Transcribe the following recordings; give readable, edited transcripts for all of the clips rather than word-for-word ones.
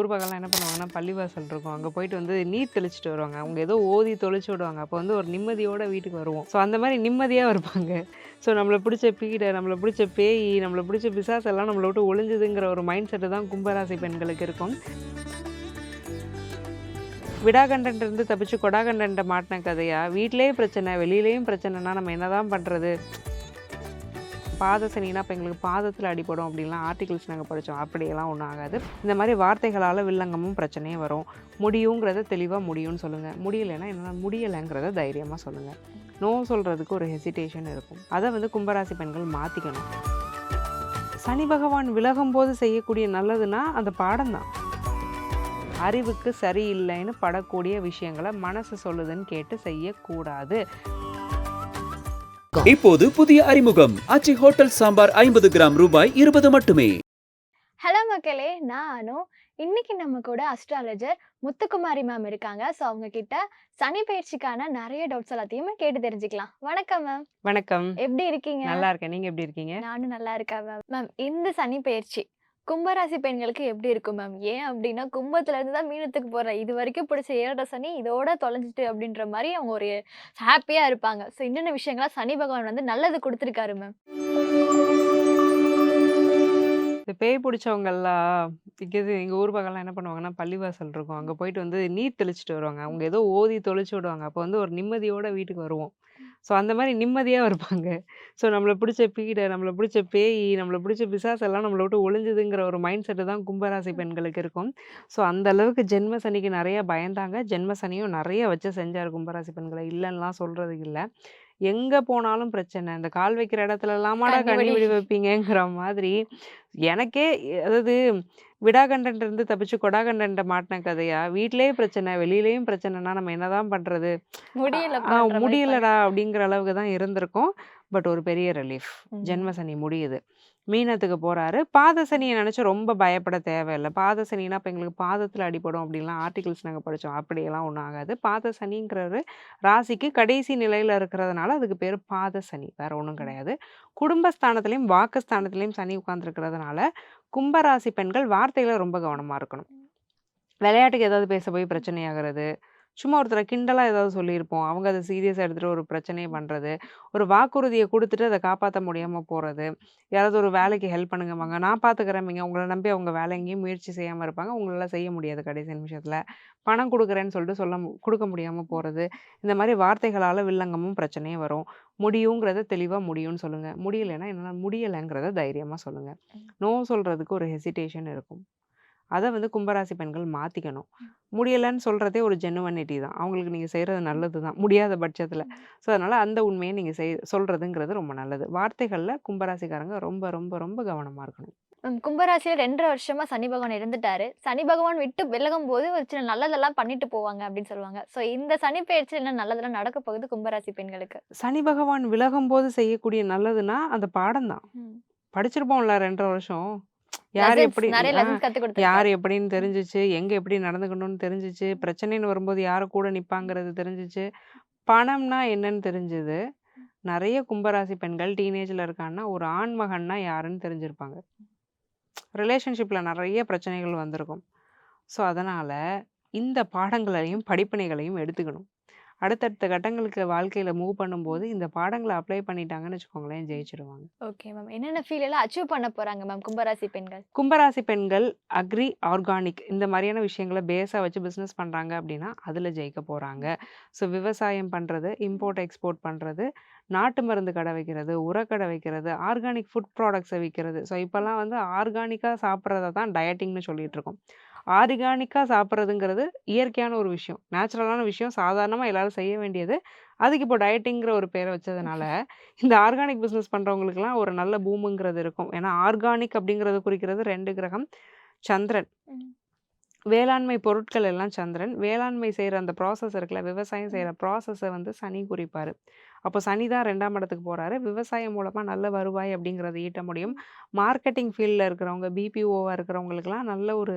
ஊர் பக்கம்லாம் என்ன பண்ணுவாங்கன்னா, பள்ளிவாசல் இருக்கும். அங்க போயிட்டு வந்து நீர் தெளிச்சுட்டு வருவாங்க. அவங்க ஏதோ ஓதி தொளிச்சு விடுவாங்க. அப்போ வந்து ஒரு நிம்மதியோட வீட்டுக்கு வருவோம். ஸோ அந்த மாரி நிம்மதியா இருப்பாங்க. ஸோ நம்மள பிடிச்ச பீட, நம்மள பிடிச்ச பேயி, நம்மள பிடிச்ச பிசாசெல்லாம் நம்மள விட்டு ஒளிஞ்சுதுங்கிற ஒரு மைண்ட் செட்டு தான் கும்பராசி பெண்களுக்கு இருக்கும். விடாகண்டன்ட்ட இருந்து தப்பிச்சு கொடாகண்டன்ட்ட மாட்டுன கதையா, வீட்லயே பிரச்சனை, வெளியிலயும் பிரச்சனைனா நம்ம என்னதான் பண்றது? பாத சனினா அப்ப எங்களுக்கு பாதத்துல அடிபடும் அப்படின்லாம் ஆர்டிகிள்ஸ் நாங்க படிச்சோம். அப்படியெல்லாம் ஒண்ணும் ஆகாது. இந்த மாரி வார்த்தைகளால வில்லங்கமும் பிரச்சனையும் வரும். முடியுங்கிறத தெளிவா முடியும்னு சொல்லுங்க. முடியலைன்னா என்னால முடியலைங்கிறத தைரியமா சொல்லுங்க. நோ சொல்றதுக்கு ஒரு ஹெசிடேஷன் இருக்கும். அத வந்து கும்பராசி பெண்கள் மாத்திக்கணும். சனி பகவான் விலகும்போது செய்யக்கூடிய நல்லதுன்னா அந்த பாடம் தான். அறிவுக்கு சரியில்லைன்னு படக்கூடிய விஷயங்கள மனசு சொல்லுதுன்னு கேட்டு செய்யக்கூடாது. இப்போது புதிய அறிமுகம் ஆச்சி ஹோட்டல் சாம்பார் 50 கிராம் ரூபாய் 20 மட்டுமே. ஹலோ மக்களே! நான் அனு. இன்னைக்கு நம்ம கூட அஸ்ட்ராலஜர் முத்துக்குமாரி மேம் இருக்காங்க. ஸோ அவங்க கிட்ட சனி பயிற்சிக்கான நெறைய டவுட்ஸ் எல்லாத்தையுமே கேட்டு தெரிஞ்சுக்கலாம். வணக்கம் மேம். வணக்கம். எப்படி இருக்கீங்க? நல்லா இருக்கேன். நீங்க எப்படி இருக்கீங்க? நானும் நல்லா இருக்கேன் மேம். மேம் இந்த சனி பயிற்சி கும்பராசி பெண்களுக்கு எப்படி இருக்கும் மேம்? ஏன் அப்டின்னா கும்பத்துல இருந்து தான் மீனத்துக்கு போறேன். இதுவரைக்கும் பிடிச்ச 7 சனி இதோட தொலைஞ்சுட்டு அப்டின்ற மாரி அவங்க ஒரு ஹேப்பியா இருப்பாங்க. ஸோ என்னென்ன விஷயங்கள்லாம் சனி பகவான் வந்து நல்லது குடுத்துருக்காரு மேம்? இந்த பேய் புடிச்சவங்கலாம் எங்க ஊர் பக்கம்லாம் என்ன பண்ணுவாங்கன்னா, பள்ளிவாசல் இருக்கும். அங்க போயிட்டு வந்து நீர் தெளிச்சுட்டு வருவாங்க. அவங்க ஏதோ ஓதி தொளிச்சு விடுவாங்க. அப்போ வந்து ஒரு நிம்மதியோட வீட்டுக்கு வருவோம். ஸோ அந்த மாரி நிம்மதியா இருப்பாங்க. ஸோ நம்மள பிடிச்ச பீட, நம்மள பிடிச்ச பேயி, நம்மள பிடிச்ச பிசாசெல்லாம் நம்மள விட்டு ஒளிஞ்சுதுங்கிற ஒரு மைண்ட் செட்டு தான் கும்பராசி பெண்களுக்கு இருக்கும். ஸோ அந்த அளவுக்கு ஜென்ம சனிக்கு நெறைய பயந்தாங்க. ஜென்ம சனியும் நெறைய வச்சு செஞ்சாரு கும்பராசி பெண்கள. இல்லன்னுலாம் சொல்றதுக்கு இல்ல. எங்க போனாலும் பிரச்சனை. இந்த கால் வைக்கிற இடத்துலலாமாடா கன்னி கண்ணி வெடி. வெடி வைப்பீங்கங்கிற மாதிரி எனக்கே அதாவது விடாகண்டன்ட்ட இருந்து தப்பிச்சு கொடாகண்டன்ட்ட மாட்டுன கதையா, வீட்லயே பிரச்சனை, வெளியிலயும் பிரச்சனைனா நம்ம என்னதான் பண்றது? முடியலப்பான்ற மாரி இருப்பாங்க. முடியலடா அப்படிங்கிற அளவுக்கு தான் இருந்திருக்கும். பட் ஒரு பெரிய ரிலீஃப். ம். ஜென்ம சனி முடியுது. மீனத்துக்கு போறாரு. பாத சனிய நெனச்சு ரொம்ப பயப்பட தேவையில்ல. பாத சனினா அப்ப எங்களுக்கு பாதத்துல அடிபடும் அப்படின்லாம் ஆர்டிகிள்ஸ் நாங்க படிச்சோம். அப்படியெல்லாம் ஒண்ணும் ஆகாது. பாத சனிங்கிறவரு ராசிக்கு கடைசி நிலையில இருக்கிறதுனால அதுக்கு பேரு பாத சனி. வேற ஒண்ணும் கிடையாது. குடும்பஸ்தானத்திலயும், வாக்குஸ்தானத்திலயும் சனி உட்கார்ந்திருக்கிறதுனால, கும்பராசி பெண்கள் வார்த்தையில ரொம்ப கவனமா இருக்கணும். விளையாட்டுக்கு ஏதாவது பேச போய் பிரச்சனையாகிறது. சும்மா ஒருத்தர கிண்டலா ஏதாவது சொல்லியிருப்போம். அவங்க அத சீரியஸா எடுத்துட்டு ஒரு பிரச்சனைய பண்றது. ஒரு வாக்குறுதிய குடுத்துட்டு அத காப்பாத்த முடியாம போறது. யாராவது ஒரு வேலைக்கு ஹெல்ப் பண்ணுங்கம்பாங்க. நான் பார்த்துக்கிறேன்பீங்க. உங்கள நம்பி அவங்க வேலை எங்கேயும் முயற்சி செய்யாம இருப்பாங்க. உங்களால செய்ய முடியாது கடைசி நிமிஷத்துல. பணம் குடுக்குறேன்னு சொல்லிட்டு குடுக்க முடியாம போறது. இந்த மாரி வார்த்தைகளால வில்லங்கமும் பிரச்சனையும் வரும். முடியுங்கிறத தெளிவா முடியும்னு சொல்லுங்க. முடியலைன்னா என்னால முடியலங்கிறத தைரியமா சொல்லுங்க. நோ சொல்றதுக்கு ஒரு ஹெசிடேஷன் இருக்கும். அத வந்து கும்பராசி பெண்கள் மாத்திக்கணும். முடியலன்னு சொல்றதே ஒரு ஜெனுவினிட்டி தான். அவங்களுக்கு நீங்க செய்றது நல்லது தான். முடியாத பட்சத்துல. ஸோ, அதனால அந்த உண்மைய நீங்க சொல்றதுங்கிறது ரொம்ப நல்லது. வார்த்தைகள்ல கும்பராசிக்காரங்க ரொம்ப, ரொம்ப, ரொம்ப கவனமா இருக்கணும். கும்பராசியில 2 1/2 வருஷமா சனி பகவான் இருந்துட்டாரு. சனி பகவான் விட்டு விலகும்போது ஒரு சில நல்லதெல்லாம் பண்ணிட்டு போவாங்க அப்படின்னு சொல்லுவாங்க. ஸோ இந்த சனி பெயர்ச்சியில என்ன நல்லதெல்லாம் நடக்க போகுது கும்பராசி பெண்களுக்கு? சனி பகவான் விலகும்போது செய்யக்கூடிய நல்லதுன்னா, அந்த பாடம் தான். ம். படிச்சிருப்போம்ல 2 1/2 வருஷம். யார் லெசன்ஸ் எப்படி நெறைய ஆ லெசன்ஸ் கத்துக் யார் குடுத்துருக்காரு. எப்படின்னு தெரிஞ்சுச்சு, எங்க எப்படி நடந்துக்கணும்னு தெரிஞ்சுச்சு, பிரச்சனைன்னு வரும்போது யாரு கூட நிப்பாங்கிறது தெரிஞ்சுச்சு, பணம்னா என்னன்னு தெரிஞ்சது. நெறைய கும்பராசி பெண்கள் டீனேஜ்ல இருக்காங்கன்னா, ஒரு ஆண் மகன்னா யாருன்னு தெரிஞ்சிருப்பாங்க. ரிலேஷன்ஷிப்ல நெறைய பிரச்சனைகள் வந்திருக்கும். ஸோ, அதனால இந்த பாடங்களையும், படிப்பினைகளையும் எடுத்துக்கணும். அடுத்தடுத்த கட்டங்களுக்கு வாழ்க்கையில மூவ் பண்ணும்போது, இந்த பாடங்கள அப்ளை பண்ணிட்டாங்கன்னு வச்சுக்கோங்களேன், ஜெயிச்சுருவாங்க. Okay ma'am. என்னென்ன ஃபீல் எல்லாம் அச்சீவ் பண்ண போறாங்க மேம் கும்பராசி பெண்கள்? கும்பராசி பெண்கள் அக்ரி, ஆர்கானிக் இந்த மாரியான விஷயங்கள பேஸா வச்சு பிசினஸ் பண்றாங்க அப்டின்னா, அதுல ஜெயிக்க போறாங்க. ஸோ விவசாயம் பண்றது, இம்போர்ட், எக்ஸ்போர்ட் பண்றது, நாட்டு மருந்து கடை வைக்கிறது, உரக்கடை வைக்கிறது, ஆர்கானிக் ஃபுட் ப்ராடக்ட்ஸ விக்கிறது. ஸோ இப்பலாம் வந்து ஆர்கானிக்கா சாப்பிடுறத தான் டயட்டிங்ன்னு சொல்லிட்டு இருக்கோம். ஆர்கானிக்கா சாப்பிடுறதுங்கிறது இயற்கையான ஒரு விஷயம். நேச்சுரலான விஷயம். சாதாரணமா எல்லாரும் செய்ய வேண்டியது. அதுக்கு இப்போ டயட்டிங்கிற ஒரு பேர வச்சதுனால, இந்த ஆர்கானிக் பிசினஸ் பண்றவங்களுக்கெல்லாம் ஒரு நல்ல பூமுங்கிறது இருக்கும். ஏன்னா, ஆர்கானிக் அப்படிங்கிறத குறிக்கிறது 2 கிரகம். சந்திரன். ம். வேளாண்மை பொருட்கள் எல்லாம் சந்திரன். வேளாண்மை செய்ற அந்த ப்ராசஸ் இருக்குல்ல, விவசாயம் ம். செய்ற ப்ராசஸ வந்து சனி குறிப்பாரு. அப்போ சனி தான் 2ஆம் இடத்துக்கு போறாரு. விவசாயம் மூலமா நல்ல வருவாய் அப்படிங்கிறத ஈட்ட முடியும். மார்க்கெட்டிங் ஃபீல்ட்ல இருக்கிறவங்க, பிபிஓவா இருக்கிறவங்களுக்கெல்லாம் நல்ல ஒரு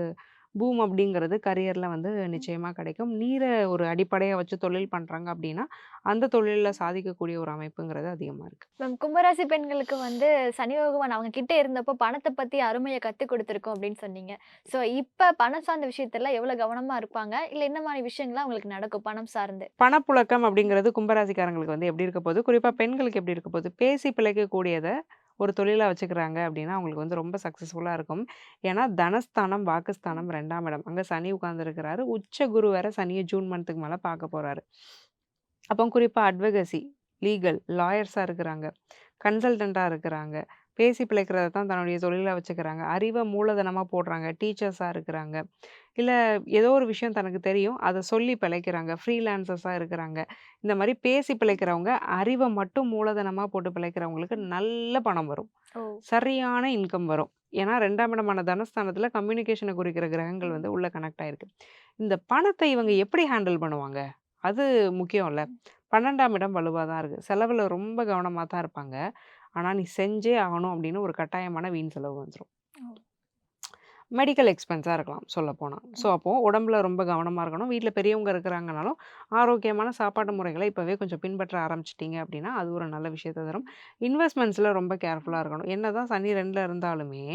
பூம் அப்படிங்கிறது கரியரில் வந்து நிச்சயமாக கிடைக்கும். நீரை ஒரு அடிப்படையாக வச்சு தொழில் பண்ணுறாங்க அப்படின்னா அந்த தொழிலில் சாதிக்கக்கூடிய ஒரு அமைப்புங்கிறது அதிகமாக இருக்குது. மேம் கும்பராசி பெண்களுக்கு வந்து சனி பகவான் அவங்க கிட்ட இருந்தப்போ பணத்தை பத்தி அருமையை கத்துக் கொடுத்துருக்கோம் அப்படின்னு சொன்னீங்க. ஸோ இப்ப பணம் சார்ந்த விஷயத்துல எவ்வளவு கவனமா இருப்பாங்க? இல்ல என்ன மாதிரி விஷயங்கள்லாம் அவங்களுக்கு நடக்கும் பணம் சார்ந்து? பணப்புழக்கம் அப்படிங்கிறது கும்பராசிக்காரங்களுக்கு வந்து எப்படி இருக்க போகுது, குறிப்பாக பெண்களுக்கு எப்படி இருக்க போகுது, பேசி பிழைக்கக்கூடியதை ஒரு தொழிலாக வச்சுக்கிறாங்க அப்படின்னா அவங்களுக்கு வந்து ரொம்ப சக்ஸஸ்ஃபுல்லாக இருக்கும். ஏன்னா தனஸ்தானம் வாக்குஸ்தானம் 2ஆம் இடம், அங்கே சனி உட்கார்ந்துருக்கிறாரு. உச்ச குரு வேற சனியை ஜூன் மந்த்துக்கு மேலே பார்க்க போகிறாரு. அப்போ குறிப்பாக அட்வகசி, லீகல், லாயர்ஸாக இருக்கிறாங்க, கன்சல்டண்ட்டாக இருக்கிறாங்க, பேசி பிழைக்கிறத தான் தன்னுடைய தொழிலாக வச்சுக்கிறாங்க, அறிவை மூலதனமாக போடுறாங்க, டீச்சர்ஸாக இருக்கிறாங்க, இல்லை ஏதோ ஒரு விஷயம் தனக்கு தெரியும் அதை சொல்லி பிழைக்கிறாங்க, ஃப்ரீலான்சர்ஸாக இருக்கிறாங்க. இந்த மாதிரி பேசி பிழைக்கிறவங்க, அறிவை மட்டும் மூலதனமாக போட்டு பிழைக்கிறவங்களுக்கு நல்ல பணம் வரும், ஓ சரியான இன்கம் வரும். ஏன்னா 2ஆம் இடமான தனஸ்தானத்தில் கம்யூனிகேஷனை குறிக்கிற கிரகங்கள் வந்து உள்ள கனெக்ட் ஆயிருக்கு. இந்த பணத்தை இவங்க எப்படி ஹேண்டில் பண்ணுவாங்க, அது முக்கியம் இல்லை. 12ஆம் இடம் வலுவாக தான் இருக்குது. செலவில் ரொம்ப கவனமாக தான் இருப்பாங்க. ஆனால் நீ செஞ்சே ஆகணும் அப்படின்னு ஒரு கட்டாயமான வீண் செலவு வந்துடும். ஓ. மெடிக்கல் எக்ஸ்பென்ஸாக இருக்கலாம் சொல்லப்போனால். ஸோ அப்போது உடம்புல ரொம்ப கவனமாக இருக்கணும். வீட்டில் பெரியவங்க இருக்கிறாங்கனாலும் ஆரோக்கியமான சாப்பாட்டு முறைகளை இப்போவே கொஞ்சம் பின்பற்ற ஆரம்பிச்சிட்டிங்க அப்படின்னா அது ஒரு நல்ல விஷயத்தை தரும். இன்வெஸ்ட்மெண்ட்ஸில் ரொம்ப கேர்ஃபுல்லாக இருக்கணும். என்ன தான் சனி 2ல் இருந்தாலுமே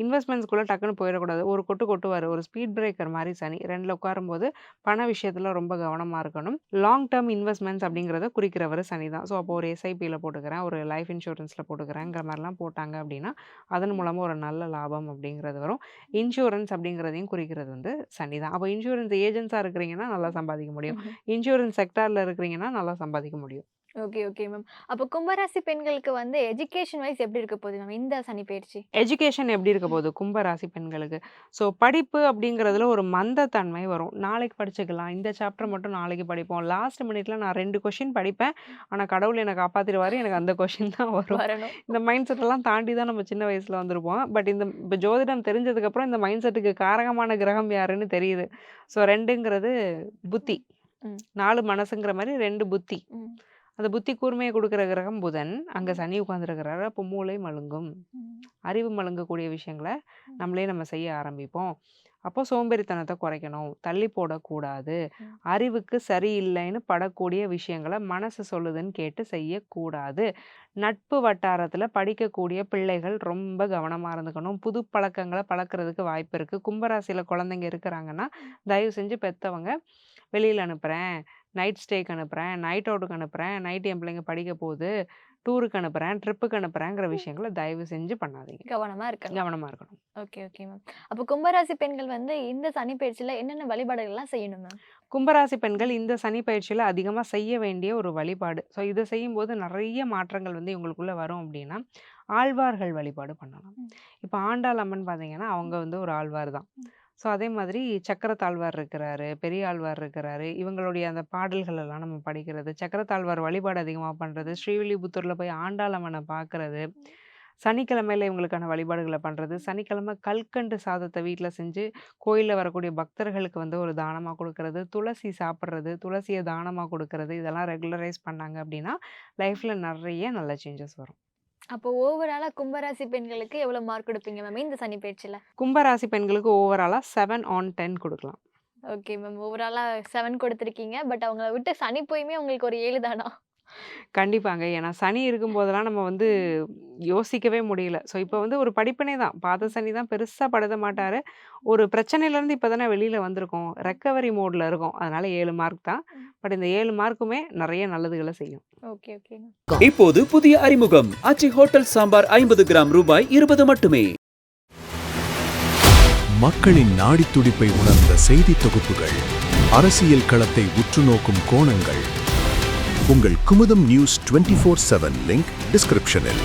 இன்வெஸ்ட்மெண்ட்ஸ்குள்ளே டக்குன்னு போயிடக்கூடாது. ஒரு கொட்டு கொட்டுவார், ஒரு ஸ்பீட் பிரேக்கர் மாதிரி சனி 2ல் உட்காரும்போது பண விஷயத்தில் ரொம்ப கவனமாக இருக்கணும். லாங் டேர்ம் இன்வெஸ்ட்மெண்ட்ஸ் அப்படிங்கிறத குறிக்கிறவர் சனி தான். ஸோ அப்போ ஒரு எஸ்ஐபியில் போட்டுக்கிறேன், ஒரு லைஃப் இன்சூரன்ஸில் போட்டுக்கிறேங்கிற மாதிரிலாம் போட்டாங்க அப்படின்னா அதன் மூலமாக ஒரு நல்ல லாபம் அப்படிங்கிறது வரும். இன்சூரன்ஸ் அப்படிங்கிறதையும் குறிக்கிறது வந்து சனி தான். அப்போ இன்சூரன்ஸ் ஏஜென்ட்ஸாக இருக்கிறீங்கன்னா நல்லா சம்பாதிக்க முடியும், இன்சூரன்ஸ் செக்டாரில் இருக்கிறீங்கன்னா நல்லா சம்பாதிக்க முடியும். Okay okay ma'am. அப்போ கும்பராசி பெண்களுக்கு வந்து எஜுகேஷன் வைஸ் எப்படி இருக்க போகுது மேம் இந்த சனி பயிற்சி? எஜுகேஷன் எப்படி இருக்க போகுது கும்பராசி பெண்களுக்கு? ஸோ படிப்பு அப்படிங்கிறதுல ஒரு மந்தத்தன்மை வரும். நாளைக்கு படிச்சுக்கலாம், இந்த சாப்டர் மட்டும் நாளைக்கு படிப்போம், லாஸ்ட் மினிட்ல நான் 2 கொஷின் படிப்பேன், ஆனால் கடவுள் என்னை காப்பாற்றிடுவார், எனக்கு அந்த கொஷின் தான் வரும். வரணும். இந்த மைண்ட் செட்டெல்லாம் தாண்டி தான் நம்ம சின்ன வயசில் வந்திருப்போம். பட் இப்போ ஜோதிடம் தெரிஞ்சதுக்கப்புறம் இந்த மைண்ட் செட்டுக்கு காரகமான கிரகம் யாருன்னு தெரியுது. ஸோ 2ங்கிறது புத்தி, 4 மனசுங்கிற மாதிரி 2 புத்தி. அந்த புத்தி கூர்மையை கொடுக்குற கிரகம் புதன், அங்கே சனி உட்காந்துருக்கிறாரு. அப்போ மூளை மழுங்கும், அறிவு மழுங்கக்கூடிய விஷயங்களை நம்ம செய்ய ஆரம்பிப்போம். அப்போ சோம்பேறித்தனத்தை குறைக்கணும், தள்ளி போடக்கூடாது, அறிவுக்கு சரியில்லைன்னு படக்கூடிய விஷயங்களை மனசு சொல்லுதுன்னு கேட்டு செய்யக்கூடாது. நட்பு வட்டாரத்தில் படிக்கக்கூடிய பிள்ளைகள் ரொம்ப கவனமாக இருந்துக்கணும். புது பழக்கங்களை பழக்கிறதுக்கு வாய்ப்பு இருக்குது. கும்பராசியில் குழந்தைங்க இருக்கிறாங்கன்னா தயவு செஞ்சு பெற்றவங்க வெளியில் அனுப்புகிறேன், நைட் ஸ்டேக்கு அனுப்புகிறேன், நைட் அவுட்டுக்கு அனுப்புகிறேன், நைட்டு என் பிள்ளைங்க படிக்க போகுது, டூருக்கு அனுப்புகிறேன், ட்ரிப்புக்கு அனுப்புகிறேங்கிற விஷயங்களை தயவு செஞ்சு பண்ணாதீங்க. கவனமாக இருக்கணும். கவனமாக இருக்கணும். Okay okay ma'am. அப்போ கும்பராசி பெண்கள் வந்து இந்த சனி பயிற்சியில் என்னென்ன வழிபாடுகள்லாம் செய்யணும் மேம்? கும்பராசி பெண்கள் இந்த சனி பயிற்சியில் அதிகமாக செய்ய வேண்டிய ஒரு வழிபாடு. ஸோ இதை செய்யும்போது நிறைய மாற்றங்கள் வந்து இவங்களுக்குள்ளே வரும். அப்படின்னா ஆழ்வார்கள் வழிபாடு பண்ணலாம். இப்போ ஆண்டாள் அம்மன் பார்த்தீங்கன்னா அவங்க வந்து ஒரு ஆழ்வார் தான். ஸோ அதே மாதிரி சக்கரத்தாழ்வார் இருக்கிறாரு, பெரிய ஆழ்வார் இருக்கிறாரு. இவங்களுடைய அந்த பாடல்கள் எல்லாம் நம்ம படிக்கிறது, சக்கரத்தாழ்வார் வழிபாடு அதிகமாக பண்ணுறது, ஸ்ரீவில்லிபுத்தூரில் போய் ஆண்டாள் அம்மனை பார்க்கறது, சனிக்கிழமையில இவங்களுக்கான வழிபாடுகளை பண்ணுறது, சனிக்கிழமை கல்கண்டு சாதத்தை வீட்டில் செஞ்சு கோயிலில் வரக்கூடிய பக்தர்களுக்கு வந்து ஒரு தானமாக கொடுக்கறது, துளசி சாப்பிட்றது, துளசியை தானமாக கொடுக்கறது, இதெல்லாம் ரெகுலரைஸ் பண்ணாங்க அப்படின்னா லைஃப்பில் நிறைய நல்ல சேஞ்சஸ் வரும். அப்போ ஓவராலா கும்பராசி பெண்களுக்கு எவ்வளவு மார்க் கொடுப்பீங்க மேம் இந்த சனி பயிற்சியில? கும்பராசி பெண்களுக்கு ஓவராலாக 7/10 கொடுக்கலாம். Okay ma'am. ஓவராலா 7 கொடுத்துருக்கீங்க. பட் அவங்கள விட்டு சனி போயுமே உங்களுக்கு ஒரு 7 தானா? கண்டிப்பாங்க. ஏன்னா சனி இருக்கும்போதெல்லாம் நம்ம வந்து யோசிக்கவே முடியல. ஸோ இப்போ வந்து ஒரு படிப்பினை தான். பாத சனி தான் பெருசா படுத்த மாட்டாரு. ஒரு பிரச்சனையிலேருந்து இப்போ தானே வெளியில வந்திருக்கோம். ரெக்கவரி மோட்ல இருக்கோம். அதனால 7 மார்க் தான். பட் இந்த 7 மார்க்குமே நிறைய நல்லதுகளை செய்யும். Okay okay. இப்போது புதிய அறிமுகம் ஆச்சி ஹோட்டல் சாம்பார் 50 கிராம் ரூபாய் 20 மட்டுமே. மக்களின் நாடித் துடிப்பை உணர்ந்த செய்தி தொகுப்புகள், அரசியல் களத்தை உற்றுநோக்கும் கோணங்கள். உங்கள் குமுதம் நியூஸ் 24/7 லிங்க் டிஸ்கிரிப்ஷனில்.